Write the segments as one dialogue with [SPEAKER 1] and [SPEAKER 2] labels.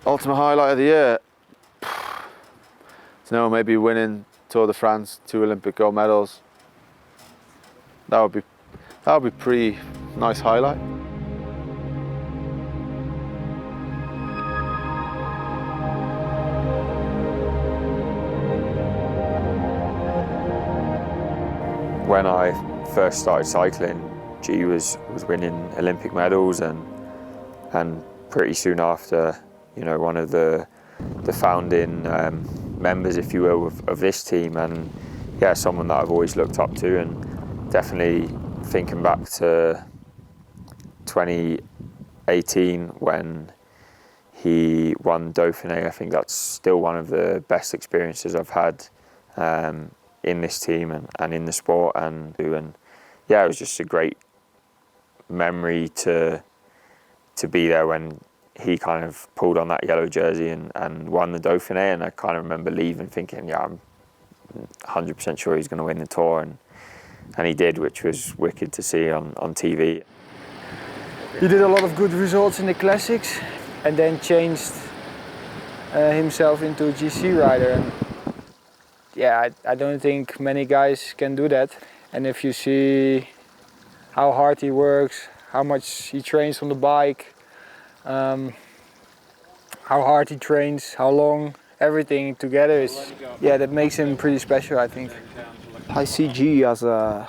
[SPEAKER 1] Ultimate highlight of the year? No, maybe winning Tour de France, 2 Olympic gold medals. That would be pretty nice highlight.
[SPEAKER 2] When I first started cycling, G was winning Olympic medals, and pretty soon after, you know, one of the founding members, if you will, of this team, and yeah, someone that I've always looked up to. And definitely thinking back to 2018 when he won Dauphiné, I think that's still one of the best experiences I've had in this team and in the sport, and yeah, it was just a great memory to be there when he kind of pulled on that yellow jersey and won the Dauphiné. And I kind of remember leaving thinking, yeah, I'm 100% sure he's going to win the Tour, and he did, which was wicked to see on TV.
[SPEAKER 3] He did a lot of good results in the classics and then changed himself into a GC rider. And yeah, I don't think many guys can do that. And if you see how hard he works, how much he trains on the bike, how hard he trains, how long, everything together is, yeah, that makes him pretty special, I think.
[SPEAKER 4] I see G as a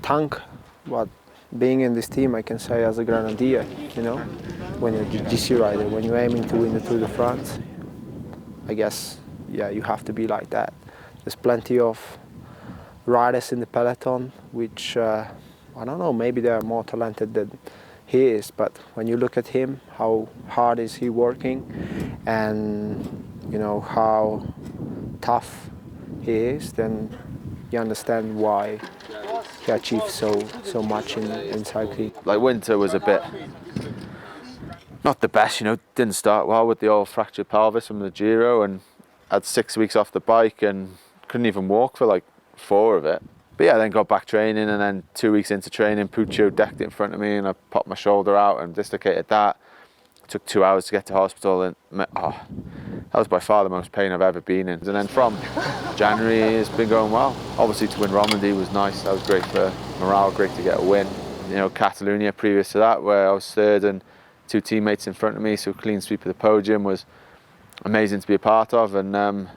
[SPEAKER 4] tank, but being in this team, I can say as a Grenadier, you know, when you're a GC rider, when you're aiming to win the Tour de France, I guess, yeah, you have to be like that. There's plenty of riders in the peloton, which, I don't know, maybe they are more talented than he is, but when you look at him, how hard is he working, and, you know, how tough he is, then you understand why he achieved so much in cycling.
[SPEAKER 1] Like, winter was a bit not the best, you know. Didn't start well with the old fractured pelvis from the Giro, and had 6 weeks off the bike and couldn't even walk for like 4 of it. But yeah, then got back training, and then 2 weeks into training, Puccio decked it in front of me and I popped my shoulder out and dislocated that. It took 2 hours to get to hospital, and that was by far the most pain I've ever been in. And then from January, it's been going well. Obviously to win Romandy was nice, that was great for morale, great to get a win. You know, Catalonia previous to that, where I was third and 2 teammates in front of me, so clean sweep of the podium was amazing to be a part of. And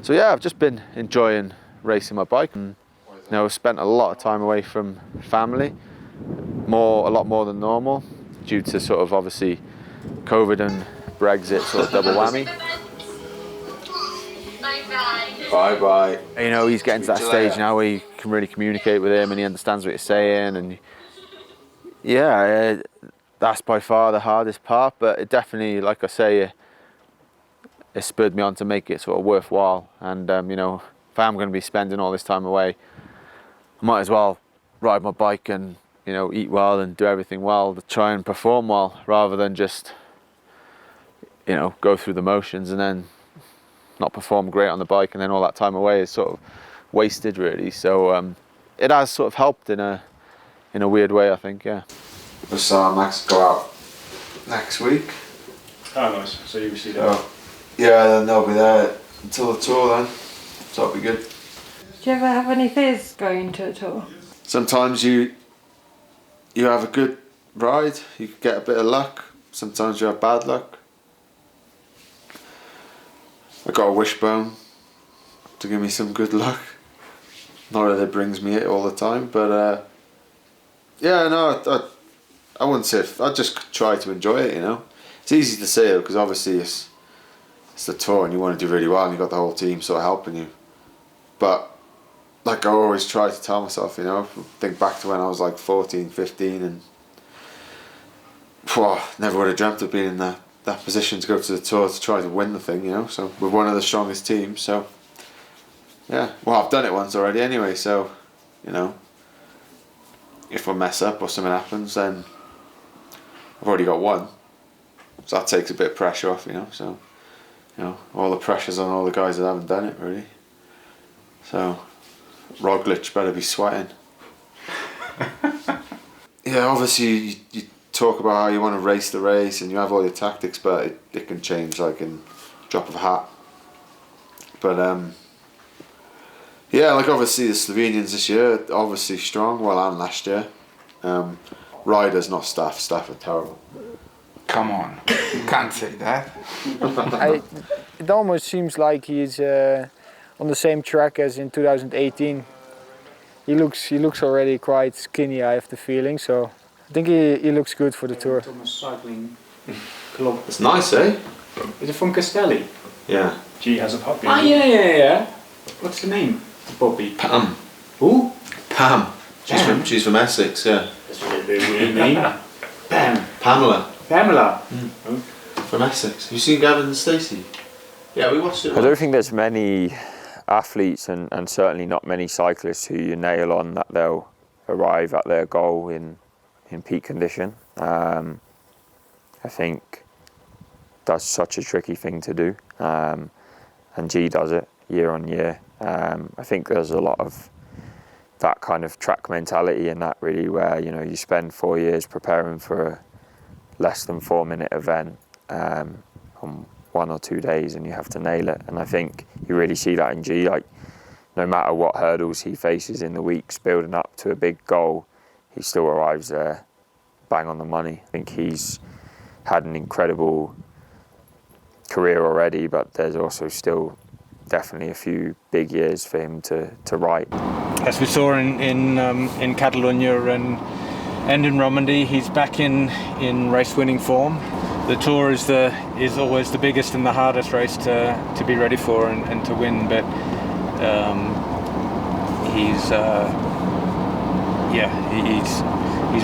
[SPEAKER 1] so yeah, I've just been enjoying racing my bike. And, you know, I've spent a lot of time away from family, a lot more than normal, due to sort of obviously COVID and Brexit, sort of double whammy. Bye bye. You know, he's getting to that stage now where you can really communicate with him and he understands what you're saying, and yeah, that's by far the hardest part, but it definitely, like I say, it spurred me on to make it sort of worthwhile. And you know, if I am going to be spending all this time away, I might as well ride my bike and, you know, eat well and do everything well to try and perform well, rather than just, you know, go through the motions and then not perform great on the bike, and then all that time away is sort of wasted, really. So it has sort of helped in a weird way, I think. Yeah. I saw Max go out next week.
[SPEAKER 5] Oh, nice. So you see that?
[SPEAKER 1] Yeah, then they'll be there until the Tour then, so it'll be good.
[SPEAKER 6] Do you ever have any fears going to a Tour?
[SPEAKER 1] Sometimes you have a good ride, you get a bit of luck. Sometimes you have bad luck. I got a wishbone to give me some good luck. Not that it brings me it all the time, but yeah, no, I wouldn't say. I just try to enjoy it. You know, it's easy to say though, because obviously it's the Tour and you want to do really well, and you've got the whole team sort of helping you. But like I always try to tell myself, you know, think back to when I was like 14, 15, and never would have dreamt of being in that position to go to the Tour to try to win the thing, you know. So we're one of the strongest teams, so yeah. Well, I've done it once already anyway, so, you know, if I mess up or something happens, then I've already got one, so that takes a bit of pressure off, you know. So, you know, all the pressure's on all the guys that haven't done it, really. So Roglic better be sweating. Yeah, obviously you talk about how you want to race the race and you have all your tactics, but it can change like in drop of a hat. But yeah, like obviously the Slovenians this year, obviously strong, well, and last year. Riders, not staff. Staff are terrible.
[SPEAKER 7] Come on, you can't say that.
[SPEAKER 3] It almost seems like he's on the same track as in 2018. He looks already quite skinny, I have the feeling, so I think he looks good for the Tour.
[SPEAKER 5] Thomas cycling club.
[SPEAKER 1] It's nice, eh?
[SPEAKER 5] Is it from Castelli?
[SPEAKER 1] Yeah.
[SPEAKER 5] G has a puppy.
[SPEAKER 7] Ah, yeah. What's the name?
[SPEAKER 5] Puppy.
[SPEAKER 1] Pam.
[SPEAKER 5] Who?
[SPEAKER 1] Pam. She's from Essex, yeah.
[SPEAKER 5] That's a really weird name. Pam.
[SPEAKER 1] Pamela.
[SPEAKER 5] Pamela.
[SPEAKER 1] From Essex. Have you seen Gavin and Stacey? Yeah, we watched it.
[SPEAKER 2] I don't think there's many athletes and certainly not many cyclists who you nail on that they'll arrive at their goal in peak condition. I think that's such a tricky thing to do, and G does it year on year. I think there's a lot of that kind of track mentality in that, really, where you spend 4 years preparing for a less than 4 minute event on 1 or 2 days, and you have to nail it. And I think you really see that in G. Like, no matter what hurdles he faces in the weeks building up to a big goal, he still arrives there bang on the money. I think he's had an incredible career already, but there's also still definitely a few big years for him to write.
[SPEAKER 8] As we saw in Catalonia and in Romandy, he's back in race-winning form. The Tour is always the biggest and the hardest race to be ready for and to win, but he's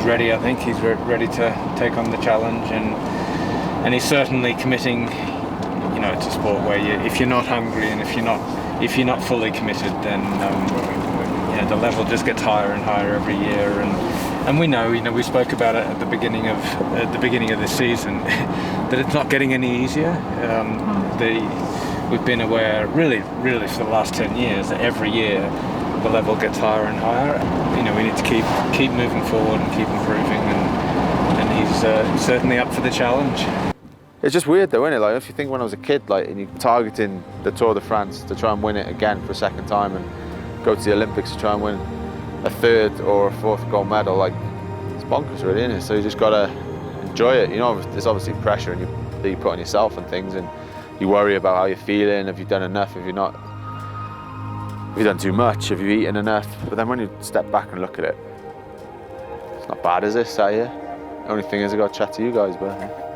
[SPEAKER 8] ready. I think he's ready to take on the challenge, and he's certainly committing. It's a sport where if you're not hungry and if you're not fully committed, then the level just gets higher and higher every year. And we know, we spoke about it at the beginning of this season, that it's not getting any easier. We've been aware, really for the last 10 years, that every year the level gets higher and higher. We need to keep moving forward and keep improving, and he's certainly up for the challenge.
[SPEAKER 1] It's just weird though, isn't it? Like, if you think when I was a kid, like, and you're targeting the Tour de France to try and win it again for a second time and go to the Olympics to try and win a 3rd or a 4th gold medal, like, it's bonkers really, isn't it? So you just gotta enjoy it. There's obviously pressure that you put on yourself and things, and you worry about how you're feeling, have you done enough, have you done too much, have you eaten enough? But then when you step back and look at it, it's not bad, is it, sat here? The only thing is I gotta chat to you guys, but